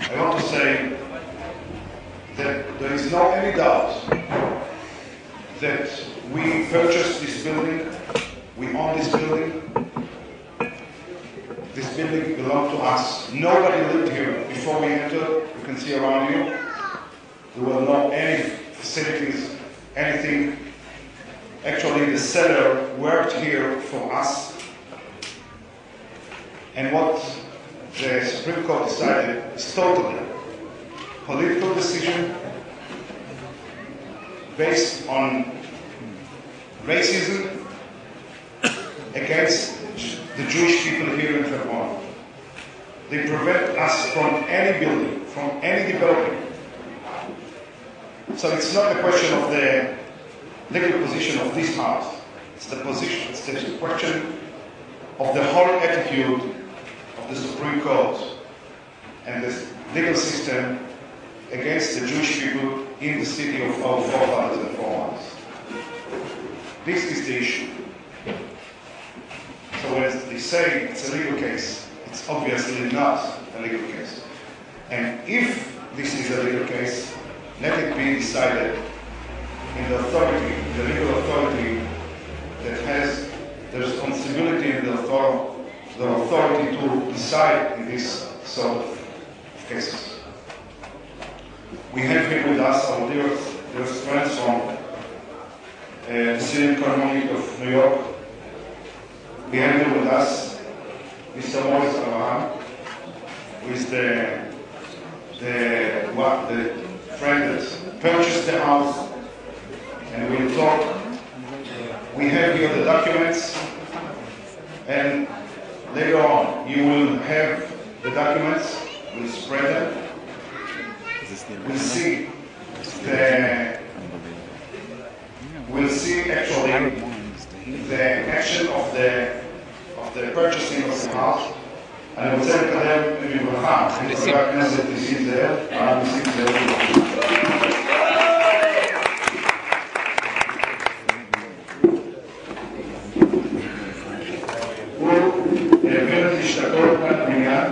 I want to say that there is no any doubt that we purchased this building, we own this building. This building belonged to us. Nobody lived here before we entered. You can see around you. There were no any facilities, anything. Actually, the seller worked here for us. And what the Supreme Court decided is totally political decision based on racism against the Jewish people here in Hebron. They prevent us from any building, from any development. So it's not a question of the legal position of this house. It's the position, it's the question of the whole attitude of the Supreme Court and the legal system against the Jewish people in the city of our forefathers and foremothers. This is the issue. So when they say it's a legal case, it's obviously not a legal case. And if this is a legal case, let it be decided in the authority, the legal authority that has the responsibility and the authority to decide in this sort of cases. We have here with us our dearest friends from the Syrian Community of New York. We have here with us Mr. Moses Abraham, who is the friend that purchased the house, and we'll talk. We have here the documents, and later on you will have the documents. We'll spread them. We'll see actually the action of the purchasing of the house. אני רוצה לקדם בברכה את חבר הכנסת נסים זאב, הרב נסים זאב. הוא העביר את אשתתו כאן בבניין.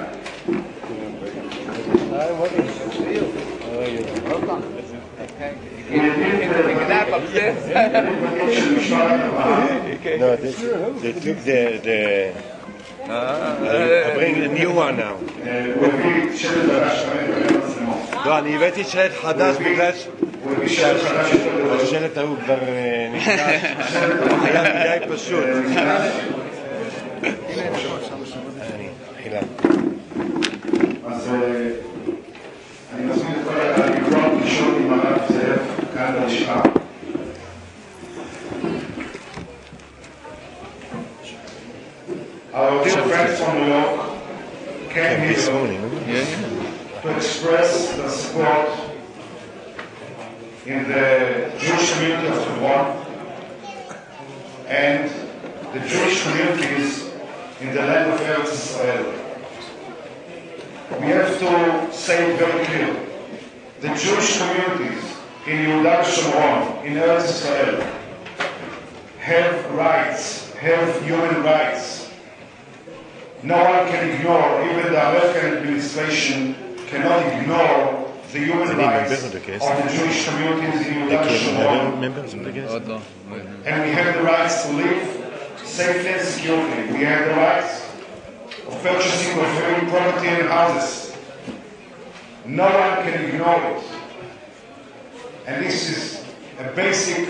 No, they took the I bring the new one now. לא, אני הבאתי שלט חדש בגלל שהשלט ההוא כבר נקרא, היה מדי פשוט. אז אני מזמין את כל הלקרוא לשאול עם הרב זאב כאן בלשכה. Our dear friends from New York came here to express the support in the Jewish community of Hebron and the Jewish communities in the land of Eretz Israel. We have to say it very clear. The Jewish communities in Yehuda Shomron, in Eretz Israel, have rights, have human rights. No one can ignore, even the American administration cannot ignore the human rights of the Jewish communities in Yehuda Shomron. And we have the rights to live safely and securely. We have the rights of purchasing of every property and houses. No one can ignore it. And this is a basic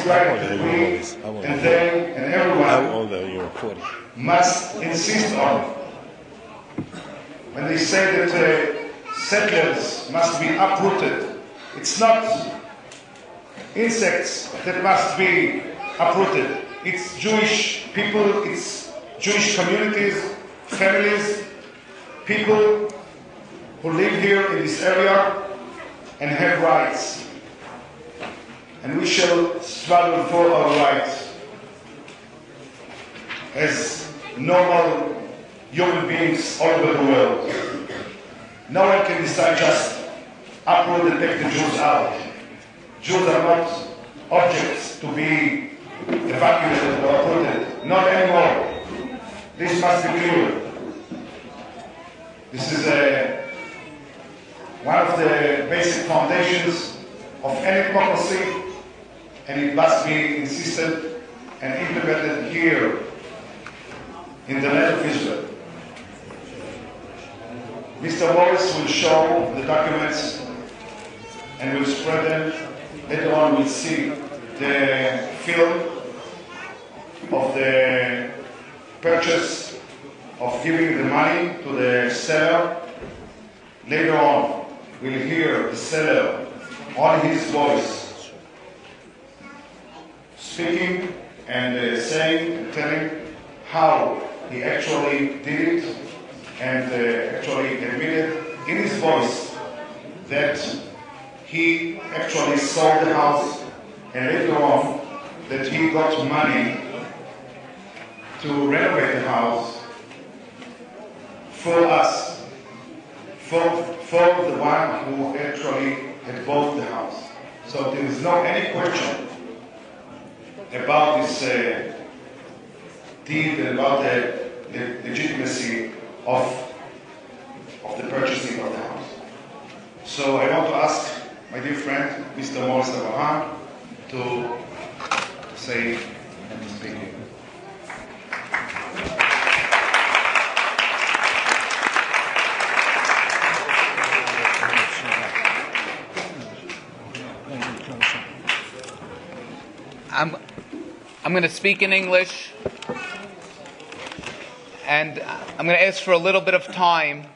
right that we and they and everyone must insist on. When they say that settlers must be uprooted, it's not insects that must be uprooted. It's Jewish people, it's Jewish communities, families, people who live here in this area and have rights. And we shall struggle for our rights as normal human beings all over the world. No one can decide just uproot and take the Jews out. Jews are not objects to be evacuated or uprooted. Not anymore. This must be clear. foundations of any democracy, and it must be insisted and implemented here in the land of Israel. Mr. Morris will show the documents and will spread them. Later on we'll see the film of the purchase of giving the money to the seller. Later on we'll hear the seller on his voice speaking and saying and telling how he actually did it, and actually admitted in his voice that he actually sold the house, and later on that he got money to renovate the house for us, for the one who actually had bought the house. So there is no any question about this deed and about the legitimacy of the purchasing of the house. So I want to ask my dear friend, Mr. Morris Abraham, to say and to speak. I'm going to speak in English, and I'm going to ask for a little bit of time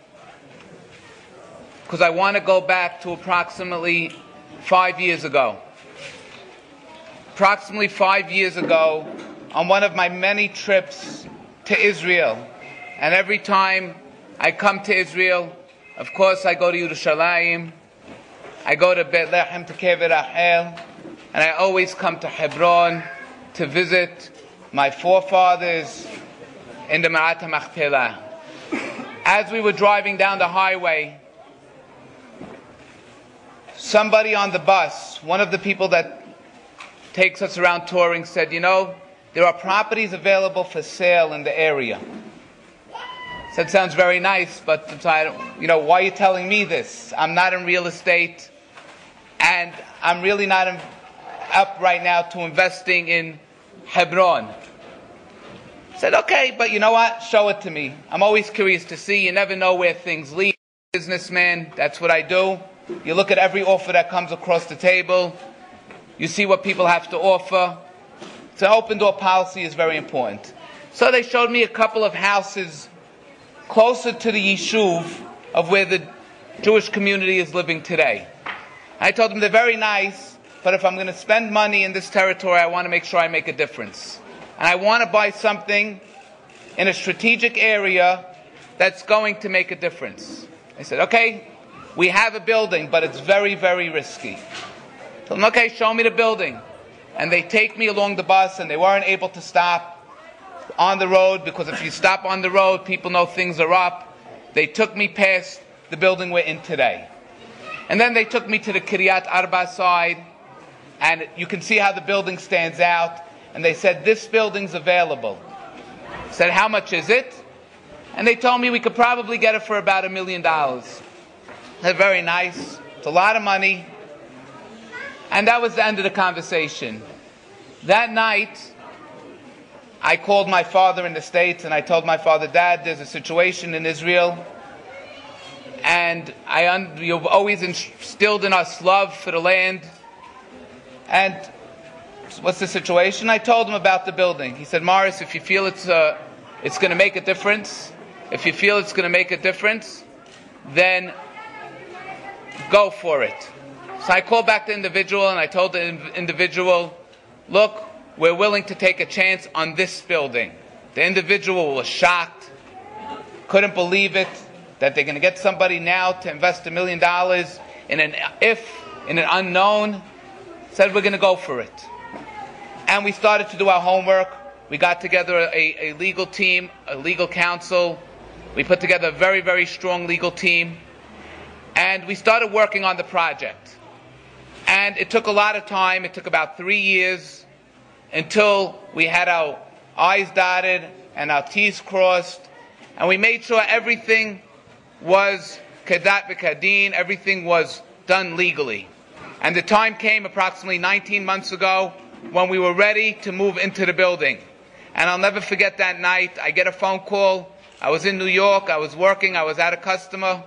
because I want to go back to approximately 5 years ago. Approximately 5 years ago, on one of my many trips to Israel, and every time I come to Israel, of course I go to Yerushalayim, I go to Beit HaShalom to Kever Rachel, and I always come to Hebron to visit my forefathers in the Ma'at HaMachpelah. As we were driving down the highway, somebody on the bus, one of the people that takes us around touring, said, you know, there are properties available for sale in the area. I said, sounds very nice, but you know, why are you telling me this? I'm not in real estate, and I'm really not up right now to investing in Hebron. I said, okay, but you know what? Show it to me. I'm always curious to see. You never know where things lead. Businessman, that's what I do. You look at every offer that comes across the table. You see what people have to offer. So open door policy is very important. So they showed me a couple of houses closer to the Yishuv of where the Jewish community is living today. I told them they're very nice, but if I'm going to spend money in this territory, I want to make sure I make a difference. And I want to buy something in a strategic area that's going to make a difference. I said, okay, we have a building, but it's very, very risky. I told them, okay, show me the building. And they take me along the bus, and they weren't able to stop on the road, because if you stop on the road, people know things are up. They took me past the building we're in today. And then they took me to the Kiryat Arba side, and you can see how the building stands out. And they said, this building's available. I said, how much is it? And they told me we could probably get it for about $1 million. They're very nice. It's a lot of money. And that was the end of the conversation. That night, I called my father in the States, and I told my father, Dad, there's a situation in Israel, and you've always instilled in us love for the land. And what's the situation? I told him about the building. He said, Morris, if you feel it's going to make a difference, then go for it. So I called back the individual, and I told the individual, look, we're willing to take a chance on this building. The individual was shocked, couldn't believe it, that they're going to get somebody now to invest $1 million in an unknown. Said we're going to go for it. And we started to do our homework. We got together a legal team, a legal counsel. We put together a very, very strong legal team. And we started working on the project. And it took a lot of time. It took about 3 years until we had our I's dotted and our T's crossed. And we made sure everything was kedat v'kadin, everything was done legally. And the time came approximately 19 months ago when we were ready to move into the building. And I'll never forget that night. I get a phone call. I was in New York. I was working. I was at a customer.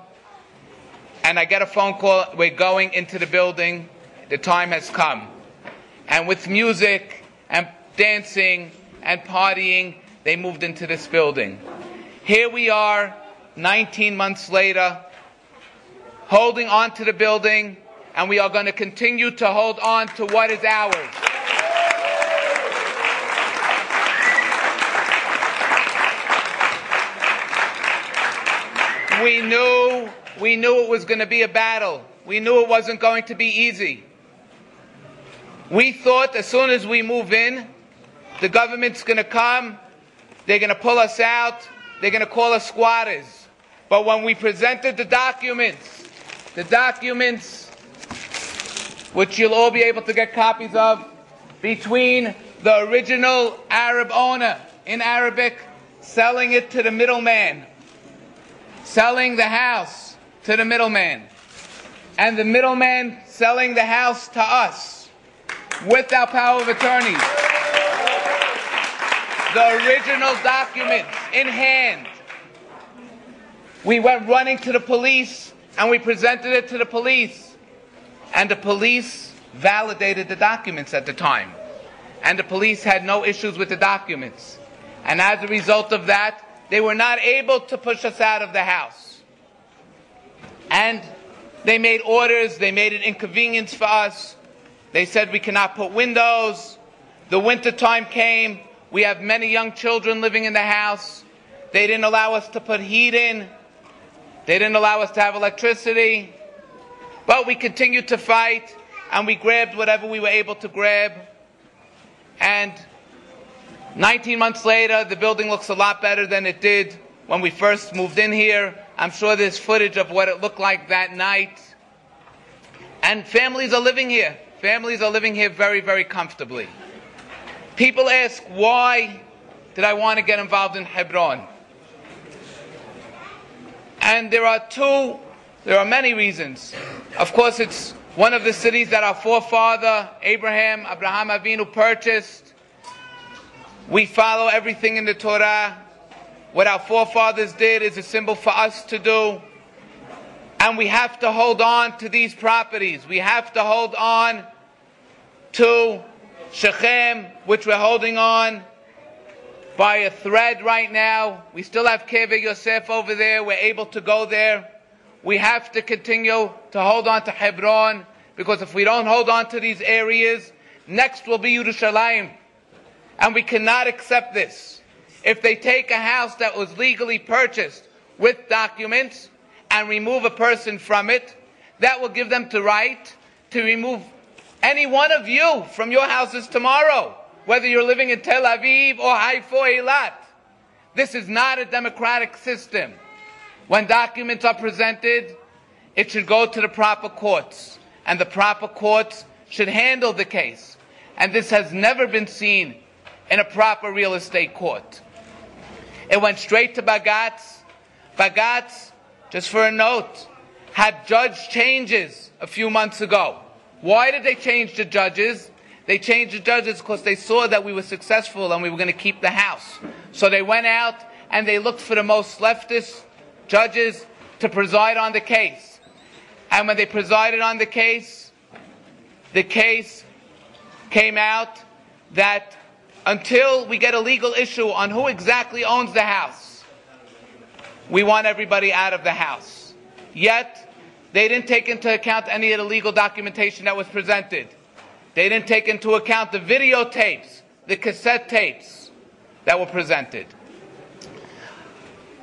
And I get a phone call. We're going into the building. The time has come. And with music and dancing and partying, they moved into this building. Here we are, 19 months later, holding on to the building, and we are going to continue to hold on to what is ours. We knew it was going to be a battle. We knew it wasn't going to be easy. We thought as soon as we move in, the government's going to come, they're going to pull us out, they're going to call us squatters. But when we presented the documents, which you'll all be able to get copies of, between the original Arab owner, in Arabic, selling it to the middleman, selling the house to the middleman, and the middleman selling the house to us, with our power of attorney. The original documents in hand. We went running to the police and we presented it to the police. And the police validated the documents at the time. And the police had no issues with the documents. And as a result of that, they were not able to push us out of the house. And they made orders, they made an inconvenience for us. They said we cannot put windows. The winter time came. We have many young children living in the house. They didn't allow us to put heat in. They didn't allow us to have electricity. But we continued to fight, and we grabbed whatever we were able to grab. And 19 months later, the building looks a lot better than it did when we first moved in here. I'm sure there's footage of what it looked like that night. And families are living here. Families are living here very, very comfortably. People ask, why did I want to get involved in Hebron? And there are many reasons. Of course, it's one of the cities that our forefather, Abraham Avinu, purchased. We follow everything in the Torah. What our forefathers did is a symbol for us to do. And we have to hold on to these properties. We have to hold on to Shechem, which we're holding on by a thread right now. We still have Keveh Yosef over there. We're able to go there. We have to continue to hold on to Hebron, because if we don't hold on to these areas, next will be Yerushalayim. And we cannot accept this. If they take a house that was legally purchased with documents and remove a person from it, that will give them the right to remove any one of you from your houses tomorrow, whether you're living in Tel Aviv or Haifa or Eilat. This is not a democratic system. When documents are presented, it should go to the proper courts, and the proper courts should handle the case. And this has never been seen in a proper real estate court. It went straight to Bagatz. Bagatz, just for a note, had judge changes a few months ago. Why did they change the judges? They changed the judges because they saw that we were successful and we were going to keep the house. So they went out and they looked for the most leftist judges to preside on the case. And when they presided on the case came out that until we get a legal issue on who exactly owns the house, we want everybody out of the house. Yet, they didn't take into account any of the legal documentation that was presented. They didn't take into account the videotapes, the cassette tapes that were presented.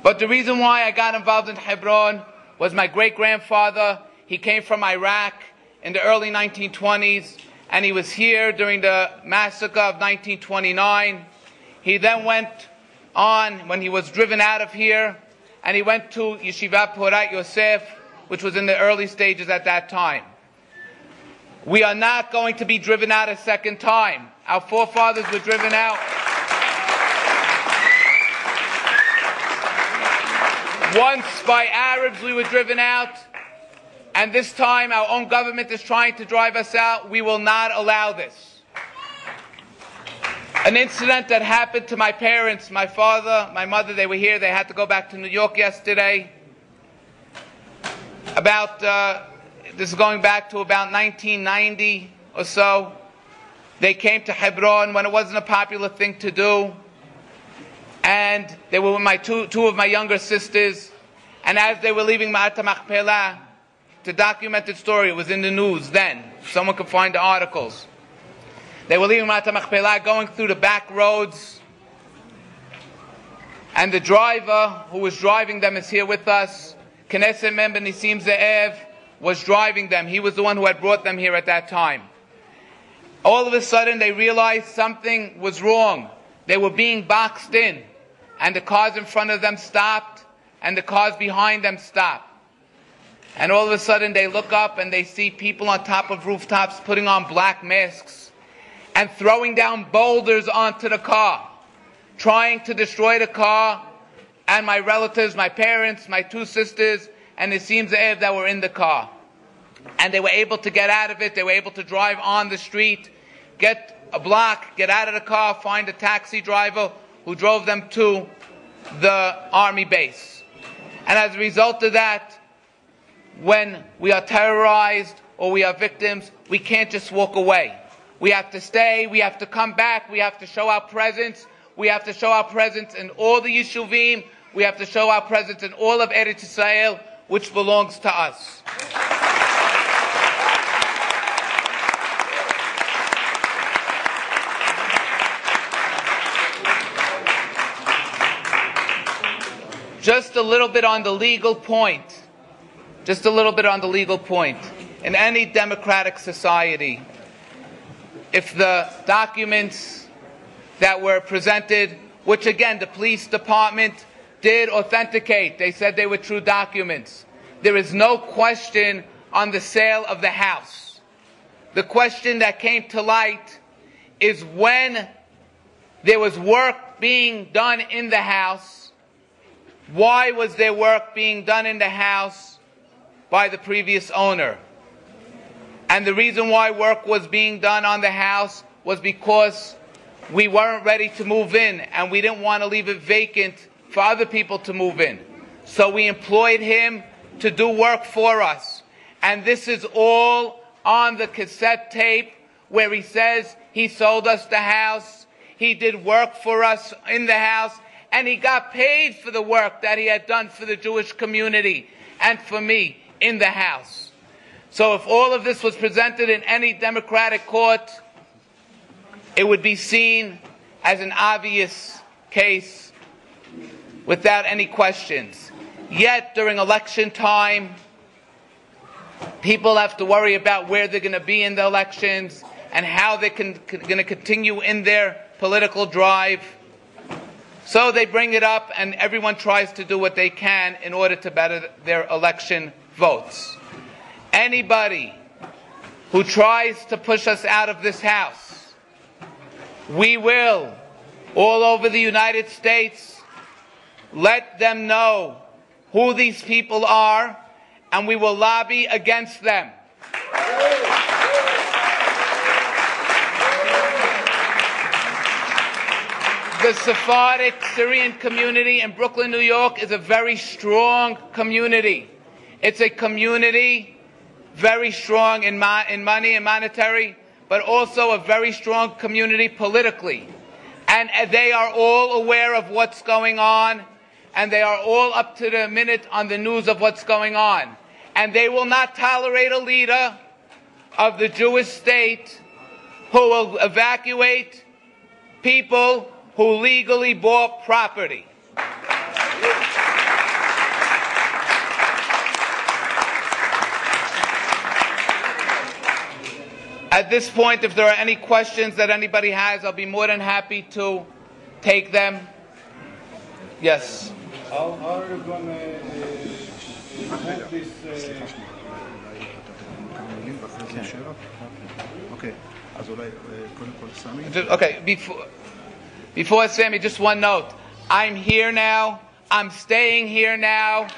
But the reason why I got involved in Hebron was my great-grandfather. He came from Iraq in the early 1920s, and he was here during the massacre of 1929. He then went on, when he was driven out of here, and he went to Yeshiva Porat Yosef, which was in the early stages at that time. We are not going to be driven out a second time. Our forefathers were driven out. Once by Arabs we were driven out. And this time our own government is trying to drive us out. We will not allow this. An incident that happened to my parents, my father, my mother, they were here. They had to go back to New York yesterday. This is going back to about 1990 or so. They came to Hebron when it wasn't a popular thing to do. And they were with my two of my younger sisters. And as they were leaving Ma'at HaMachpelah, it's a documented story. It was in the news then. Someone could find the articles. They were leaving Ma'at HaMachpelah, going through the back roads. And the driver who was driving them is here with us. Knesset member Nisim Ze'ev was driving them. He was the one who had brought them here at that time. All of a sudden they realized something was wrong. They were being boxed in. And the cars in front of them stopped. And the cars behind them stopped. And all of a sudden they look up and they see people on top of rooftops putting on black masks and throwing down boulders onto the car, trying to destroy the car. And my relatives, my parents, my two sisters, and Nisim Ze'ev that were in the car. And they were able to get out of it. They were able to drive on the street, get a block, get out of the car, find a taxi driver who drove them to the army base. And as a result of that, when we are terrorized or we are victims, we can't just walk away. We have to stay, we have to come back, we have to show our presence. We have to show our presence in all the Yeshuvim. We have to show our presence in all of Eretz Yisrael, which belongs to us. Just a little bit on the legal point. Just a little bit on the legal point. In any democratic society, if the documents that were presented, which again the police department did authenticate, they said they were true documents, there is no question on the sale of the house. The question that came to light is when there was work being done in the house, why was there work being done in the house by the previous owner? And the reason why work was being done on the house was because we weren't ready to move in and we didn't want to leave it vacant for other people to move in. So we employed him to do work for us. And this is all on the cassette tape where he says he sold us the house, he did work for us in the house, and he got paid for the work that he had done for the Jewish community and for me in the house. So if all of this was presented in any democratic court, it would be seen as an obvious case without any questions. Yet during election time, people have to worry about where they're going to be in the elections and how they're going to continue in their political drive. So they bring it up and everyone tries to do what they can in order to better their election votes. Anybody who tries to push us out of this house, we will, all over the United States, let them know who these people are, and we will lobby against them. The Sephardic Syrian community in Brooklyn, New York is a very strong community. It's a community very strong in money and monetary, but also a very strong community politically. And they are all aware of what's going on, and they are all up to the minute on the news of what's going on. And they will not tolerate a leader of the Jewish state who will evacuate people who legally bought property. At this point, if there are any questions that anybody has, I'll be more than happy to take them. Yes. How are you going to have this? Okay, before Sammy, just one note. I'm here now. I'm staying here now.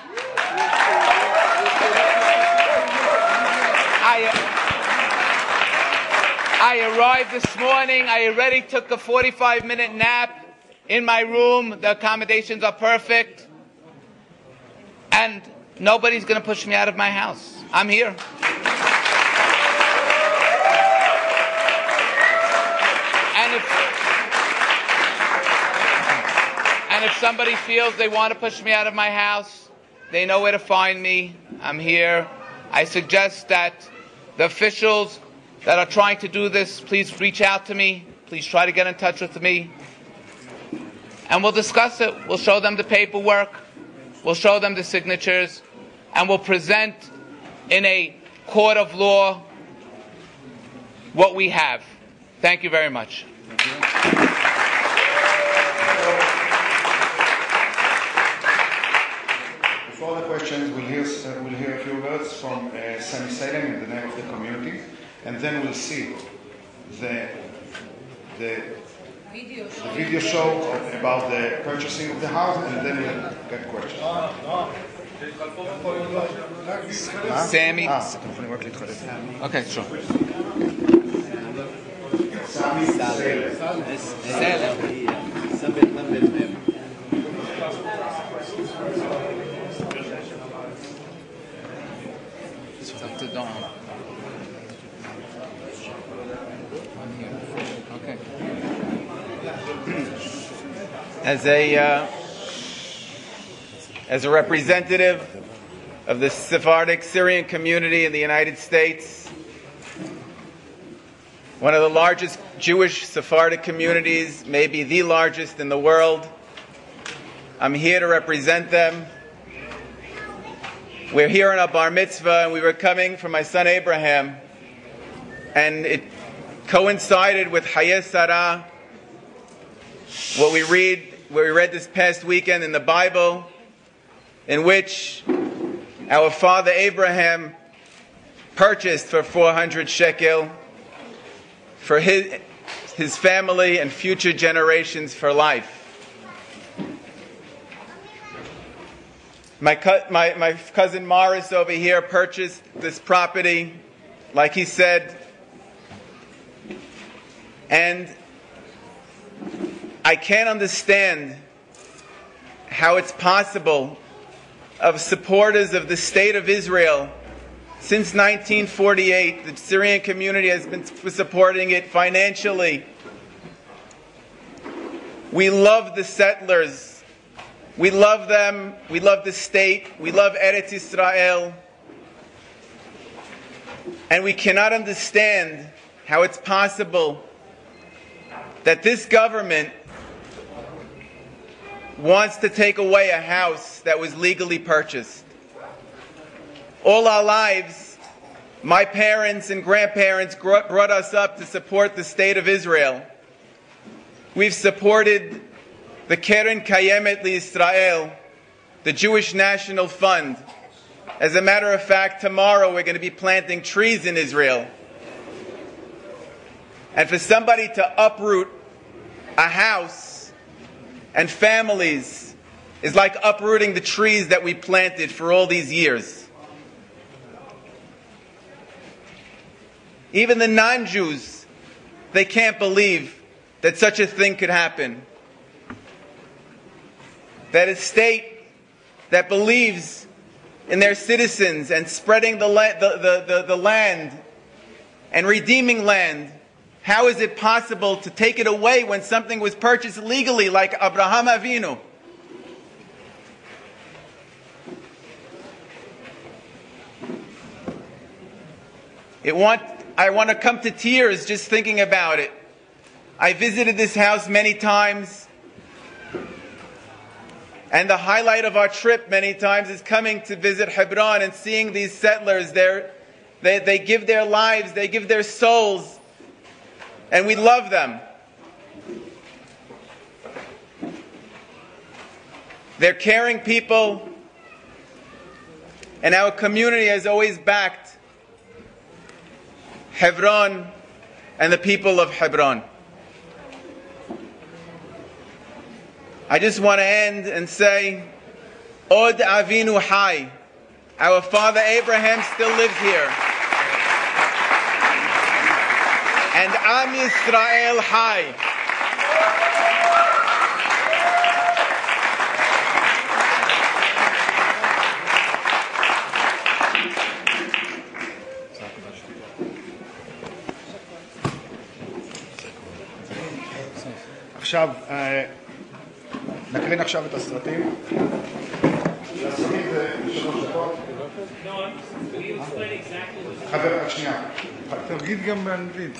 I arrived this morning. I already took a 45-minute nap in my room. The accommodations are perfect. And nobody's going to push me out of my house. I'm here. And if somebody feels they want to push me out of my house, they know where to find me. I'm here. I suggest that the officials that are trying to do this, please reach out to me. Please try to get in touch with me. And we'll discuss it. We'll show them the paperwork. We'll show them the signatures. And we'll present in a court of law what we have. Thank you very much. Before the questions, we'll hear a few words from Sami Salem in the name of the community, and then we'll see the video show about the purchasing of the house, and then we'll get questions. Sammy? Okay, sure. Sami Salem. Okay. As a representative of the Sephardic Syrian community in the United States, one of the largest Jewish Sephardic communities, maybe the largest in the world, I'm here to represent them. We're here on a bar mitzvah, and we were coming from my son Abraham, and it coincided with Hayeh Sarah, what we read this past weekend in the Bible, in which our father Abraham purchased for 400 shekel for his family and future generations for life. My cousin Morris over here purchased this property, like he said, and I can't understand how it's possible of supporters of the state of Israel. Since 1948, the Syrian community has been supporting it financially. We love the settlers. We love them. We love the state. We love Eretz Yisrael. And we cannot understand how it's possible that this government wants to take away a house that was legally purchased. All our lives, my parents and grandparents brought us up to support the state of Israel. We've supported the Keren Kayemet L'Yisrael, the Jewish National Fund. As a matter of fact, tomorrow we're going to be planting trees in Israel. And for somebody to uproot a house and families is like uprooting the trees that we planted for all these years. Even the non-Jews, they can't believe that such a thing could happen. That a state that believes in their citizens and spreading the land and redeeming land, how is it possible to take it away when something was purchased legally, like Abraham Avinu? I want to come to tears just thinking about it. I visited this house many times, and the highlight of our trip many times is coming to visit Hebron and seeing these settlers. They give their lives, they give their souls, and we love them. They're caring people, and our community has always backed Hebron and the people of Hebron. I just want to end and say, Od Avinu Hai, Our father Abraham still lives here. And Am Yisrael Hai. עכשיו, נקרין עכשיו את הסרטים. הסרטים זה 3 דקות. חבר, רק שנייה. תגיד גם באנגלית,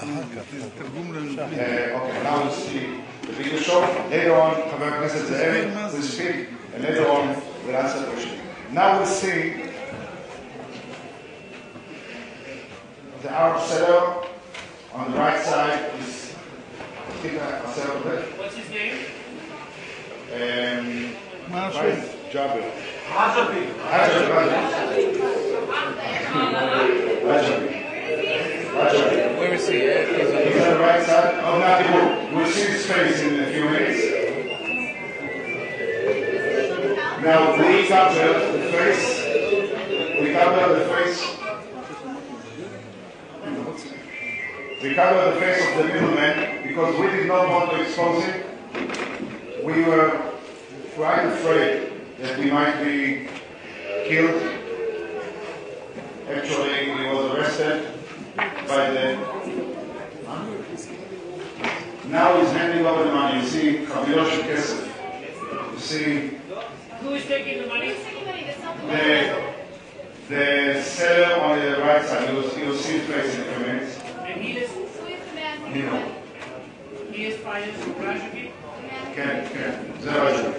תרגום לאנגלית. Okay, now we'll see the video show. Later on, חבר הכנסת זאב will speak, and later on we'll answer the question. Now we'll see the Arab seller on the right side is What's his name? Rajabi. Where is he? He's on the right side of Natibu. We'll see his face in a few minutes. Now we cover the face. We cover the face. We cover the face of the middleman because we did not want to expose him. We were quite afraid that we might be killed. Actually, he was arrested by the... Now he's handing over the money. You see, Chavirosh Kesef. You see... Who is taking the money? The seller on the right side. You'll see his face in a few minutes. And he is? You know. He is financed Rajabi? כן, זה רשום.